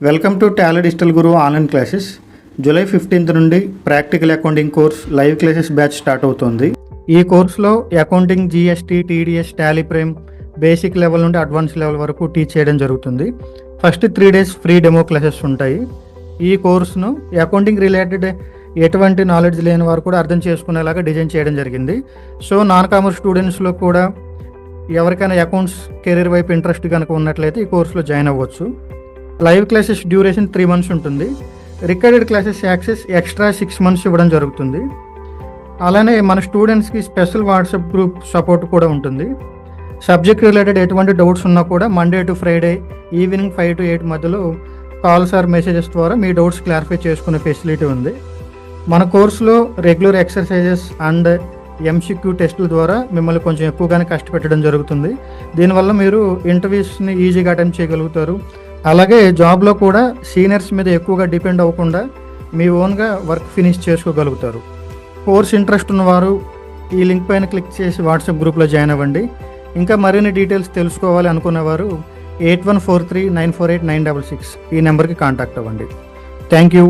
Welcome to Tally digital Guru online classes. July 15th నుండి practical accounting course live classes batch start అవుతుంది. ఈ కోర్సులో accounting, GST, TDS, Tally prime basic level నుండి advance level వరకు teach చేయడం జరుగుతుంది. First 3 days free demo classes ఉంటాయి. ఈ కోర్సును అకౌంటింగ్ రిలేటెడ్ ఎటువంటి నాలెడ్జ్ లేని వారు కూడా అర్థం చేసుకునేలాగా డిజైన్ చేయడం జరిగింది. సో నాన్ కామర్స్ స్టూడెంట్స్లో కూడా ఎవరికైనా అకౌంట్స్ కెరీర్ వైపు ఇంట్రెస్ట్ కనుక ఉన్నట్లయితే ఈ కోర్సులో జాయిన్ అవ్వచ్చు. లైవ్ క్లాసెస్ డ్యూరేషన్ 3 months ఉంటుంది. Recorded classes access extra 6 months ఇవ్వడం జరుగుతుంది. అలానే మన స్టూడెంట్స్కి స్పెషల్ వాట్సాప్ గ్రూప్ సపోర్ట్ కూడా ఉంటుంది. సబ్జెక్ట్ రిలేటెడ్ ఎటువంటి డౌట్స్ ఉన్నా కూడా Monday to Friday evening 5 to 8 మధ్యలో కాల్స్ ఆర్ మెసేజెస్ ద్వారా మీ డౌట్స్ క్లారిఫై చేసుకునే ఫెసిలిటీ ఉంది. మన కోర్సులో రెగ్యులర్ ఎక్సర్సైజెస్ అండ్ ఎంసీక్యూ టెస్టుల ద్వారా మిమ్మల్ని కొంచెం ఎక్కువగానే కష్టపెట్టడం జరుగుతుంది. దీనివల్ల మీరు ఇంటర్వ్యూస్ని ఈజీగా అటెంప్ట్ చేయగలుగుతారు. అలాగే జాబ్లో కూడా సీనియర్స్ మీద ఎక్కువగా డిపెండ్ అవ్వకుండా మీ ఓన్గా వర్క్ ఫినిష్ చేసుకోగలుగుతారు. కోర్స్ ఇంట్రెస్ట్ ఉన్నవారు ఈ లింక్ పైన క్లిక్ చేసి వాట్సాప్ గ్రూప్లో జాయిన్ అవ్వండి. ఇంకా మరిన్ని డీటెయిల్స్ తెలుసుకోవాలి అనుకునేవారు 8143948966 ఈ నెంబర్కి కాంటాక్ట్ అవ్వండి. Thank you.